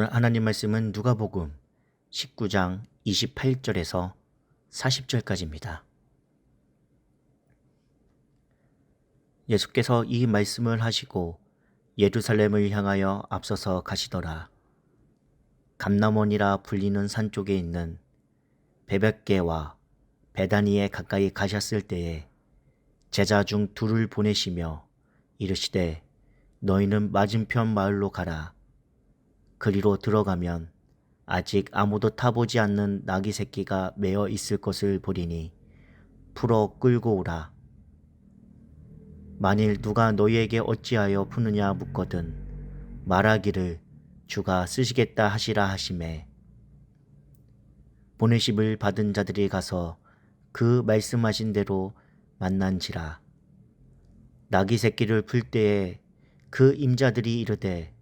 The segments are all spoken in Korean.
오늘 하나님 말씀은 누가복음 19장 28절에서 40절까지입니다. 예수께서 이 말씀을 하시고 예루살렘을 향하여 앞서서 가시더라. 감람원이라 불리는 산 쪽에 있는 베벳게와 베다니에 가까이 가셨을 때에 제자 중 둘을 보내시며 이르시되 너희는 맞은편 마을로 가라. 그리로 들어가면 아직 아무도 타보지 않는 나귀 새끼가 매어 있을 것을 보리니 풀어 끌고 오라. 만일 누가 너희에게 어찌하여 푸느냐 묻거든 말하기를 주가 쓰시겠다 하시라 하시매 보내심을 받은 자들이 가서 그 말씀하신 대로 만난지라. 나귀 새끼를 풀 때에 그 임자들이 이르되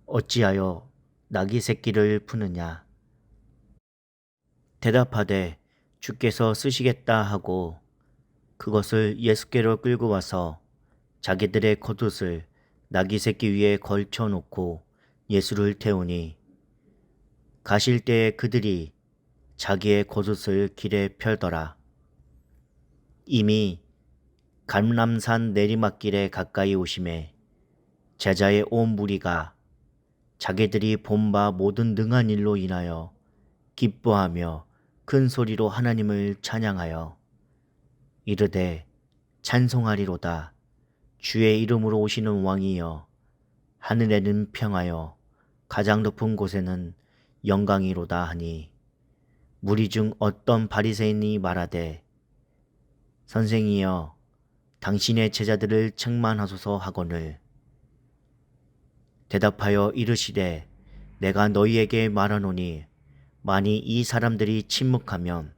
어찌하여 나귀 새끼를 푸느냐. 대답하되 주께서 쓰시겠다 하고 그것을 예수께로 끌고 와서 자기들의 겉옷을 나귀 새끼 위에 걸쳐 놓고 예수를 태우니 가실 때에 그들이 자기의 겉옷을 길에 펴더라. 이미 감람산 내리막길에 가까이 오심에 제자의 온 무리가 자기들이 본 바 모든 능한 일로 인하여 기뻐하며 큰 소리로 하나님을 찬양하여 이르되 찬송하리로다. 주의 이름으로 오시는 왕이여 하늘에는 평하여 가장 높은 곳에는 영광이로다 하니 무리 중 어떤 바리새인이 말하되 선생이여 당신의 제자들을 책망하소서 하거늘 대답하여 이르시되 내가 너희에게 말하노니 만일 이 사람들이 침묵하면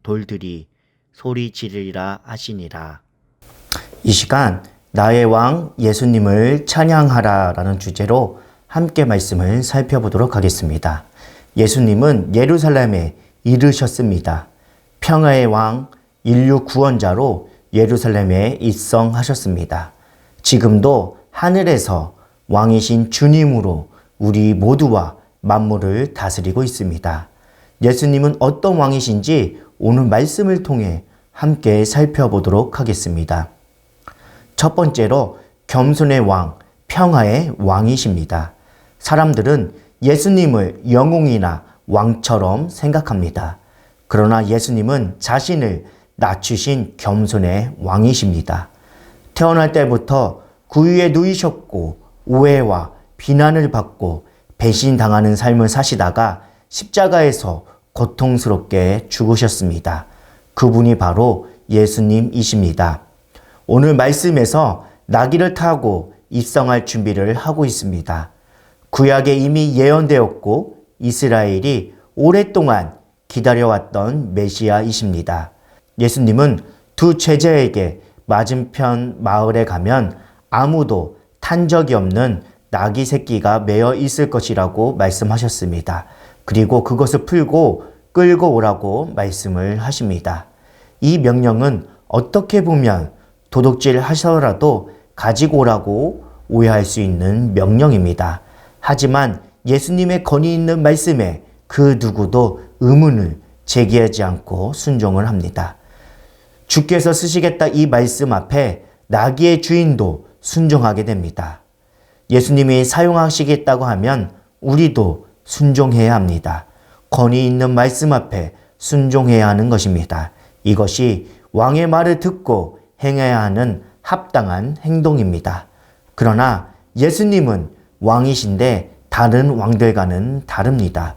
돌들이 소리 지르리라 하시니라. 이 시간 나의 왕 예수님을 찬양하라 라는 주제로 함께 말씀을 살펴보도록 하겠습니다. 예수님은 예루살렘에 이르셨습니다. 평화의 왕 인류 구원자로 예루살렘에 입성하셨습니다. 지금도 하늘에서 왕이신 주님으로 우리 모두와 만물을 다스리고 있습니다. 예수님은 어떤 왕이신지 오늘 말씀을 통해 함께 살펴보도록 하겠습니다. 첫 번째로 겸손의 왕, 평화의 왕이십니다. 사람들은 예수님을 영웅이나 왕처럼 생각합니다. 그러나 예수님은 자신을 낮추신 겸손의 왕이십니다. 태어날 때부터 구유에 누이셨고 오해와 비난을 받고 배신당하는 삶을 사시다가 십자가에서 고통스럽게 죽으셨습니다. 그분이 바로 예수님이십니다. 오늘 말씀에서 나귀를 타고 입성할 준비를 하고 있습니다. 구약에 이미 예언되었고 이스라엘이 오랫동안 기다려왔던 메시아이십니다. 예수님은 두 제자에게 맞은편 마을에 가면 아무도 탄 적이 없는 나귀 새끼가 매어 있을 것이라고 말씀하셨습니다. 그리고 그것을 풀고 끌고 오라고 말씀을 하십니다. 이 명령은 어떻게 보면 도둑질 하셔라도 가지고 오라고 오해할 수 있는 명령입니다. 하지만 예수님의 권위 있는 말씀에 그 누구도 의문을 제기하지 않고 순종을 합니다. 주께서 쓰시겠다 이 말씀 앞에 나귀의 주인도 순종하게 됩니다. 예수님이 사용하시겠다고 하면 우리도 순종해야 합니다. 권위 있는 말씀 앞에 순종해야 하는 것입니다. 이것이 왕의 말을 듣고 행해야 하는 합당한 행동입니다. 그러나 예수님은 왕이신데 다른 왕들과는 다릅니다.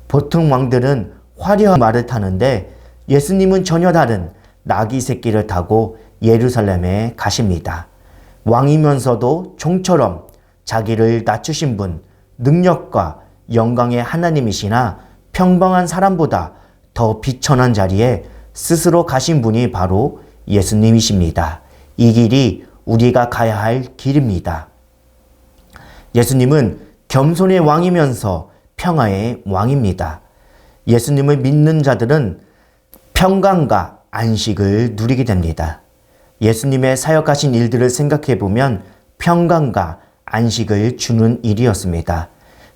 보통 왕들은 화려한 말을 타는데 예수님은 전혀 다른 나귀 새끼를 타고 예루살렘에 가십니다. 왕이면서도 종처럼 자기를 낮추신 분, 능력과 영광의 하나님이시나 평범한 사람보다 더 비천한 자리에 스스로 가신 분이 바로 예수님이십니다. 이 길이 우리가 가야 할 길입니다. 예수님은 겸손의 왕이면서 평화의 왕입니다. 예수님을 믿는 자들은 평강과 안식을 누리게 됩니다. 예수님의 사역하신 일들을 생각해 보면 평강과 안식을 주는 일이었습니다.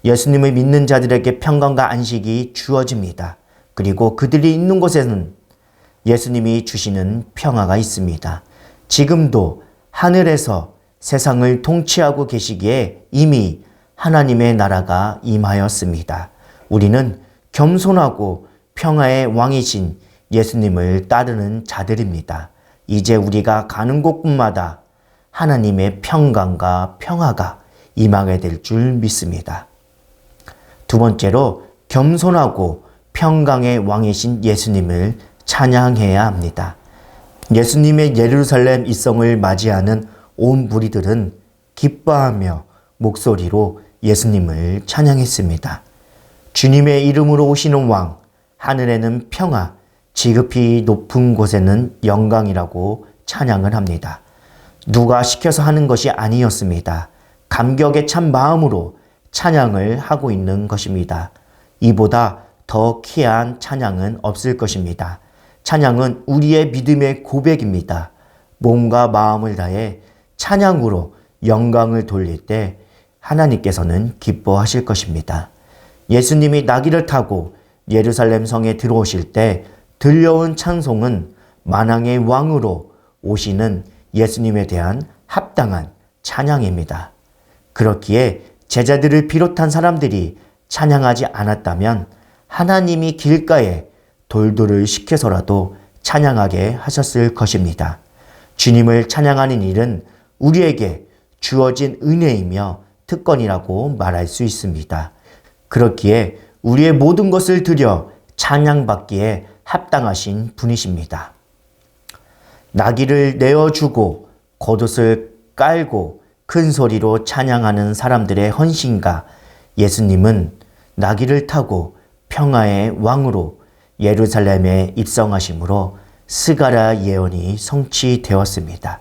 예수님을 믿는 자들에게 평강과 안식이 주어집니다. 그리고 그들이 있는 곳에는 예수님이 주시는 평화가 있습니다. 지금도 하늘에서 세상을 통치하고 계시기에 이미 하나님의 나라가 임하였습니다. 우리는 겸손하고 평화의 왕이신 예수님을 따르는 자들입니다. 이제 우리가 가는 곳마다 하나님의 평강과 평화가 임하게 될 줄 믿습니다. 두 번째로 겸손하고 평강의 왕이신 예수님을 찬양해야 합니다. 예수님의 예루살렘 입성을 맞이하는 온 무리들은 기뻐하며 목소리로 예수님을 찬양했습니다. 주님의 이름으로 오시는 왕, 하늘에는 평화, 지극히 높은 곳에는 영광이라고 찬양을 합니다. 누가 시켜서 하는 것이 아니었습니다. 감격에 찬 마음으로 찬양을 하고 있는 것입니다. 이보다 더 귀한 찬양은 없을 것입니다. 찬양은 우리의 믿음의 고백입니다. 몸과 마음을 다해 찬양으로 영광을 돌릴 때 하나님께서는 기뻐하실 것입니다. 예수님이 나귀를 타고 예루살렘 성에 들어오실 때 들려온 찬송은 만왕의 왕으로 오시는 예수님에 대한 합당한 찬양입니다. 그렇기에 제자들을 비롯한 사람들이 찬양하지 않았다면 하나님이 길가에 돌들을 시켜서라도 찬양하게 하셨을 것입니다. 주님을 찬양하는 일은 우리에게 주어진 은혜이며 특권이라고 말할 수 있습니다. 그렇기에 우리의 모든 것을 드려 찬양받기에 합당하신 분이십니다. 나귀를 내어주고 겉옷을 깔고 큰 소리로 찬양하는 사람들의 헌신과 예수님은 나귀를 타고 평화의 왕으로 예루살렘에 입성하심으로 스가랴 예언이 성취되었습니다.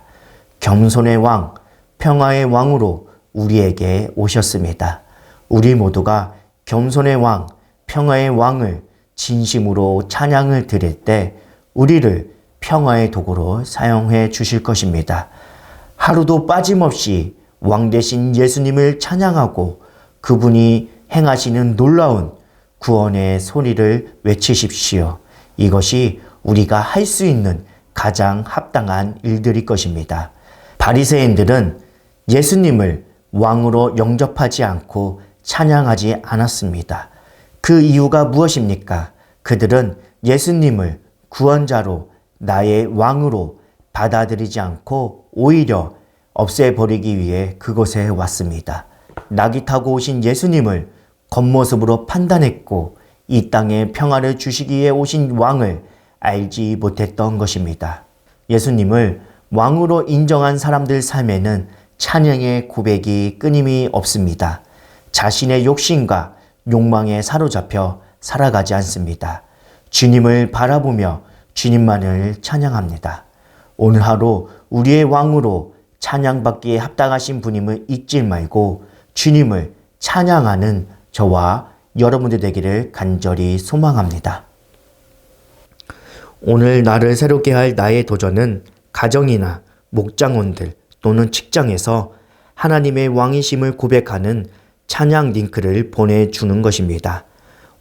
겸손의 왕, 평화의 왕으로 우리에게 오셨습니다. 우리 모두가 겸손의 왕, 평화의 왕을 진심으로 찬양을 드릴 때 우리를 평화의 도구로 사용해 주실 것입니다. 하루도 빠짐없이 왕 되신 예수님을 찬양하고 그분이 행하시는 놀라운 구원의 소리를 외치십시오. 이것이 우리가 할 수 있는 가장 합당한 일들일 것입니다. 바리새인들은 예수님을 왕으로 영접하지 않고 찬양하지 않았습니다. 그 이유가 무엇입니까? 그들은 예수님을 구원자로 나의 왕으로 받아들이지 않고 오히려 없애버리기 위해 그곳에 왔습니다. 나귀 타고 오신 예수님을 겉모습으로 판단했고 이 땅에 평화를 주시기 위해 오신 왕을 알지 못했던 것입니다. 예수님을 왕으로 인정한 사람들 삶에는 찬양의 고백이 끊임이 없습니다. 자신의 욕심과 욕망에 사로잡혀 살아가지 않습니다. 주님을 바라보며 주님만을 찬양합니다. 오늘 하루 우리의 왕으로 찬양받기에 합당하신 분임을 잊지 말고 주님을 찬양하는 저와 여러분들 되기를 간절히 소망합니다. 오늘 나를 새롭게 할 나의 도전은 가정이나 목장원들 또는 직장에서 하나님의 왕이심을 고백하는 찬양 링크를 보내주는 것입니다.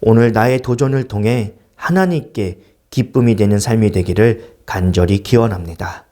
오늘 나의 도전을 통해 하나님께 기쁨이 되는 삶이 되기를 간절히 기원합니다.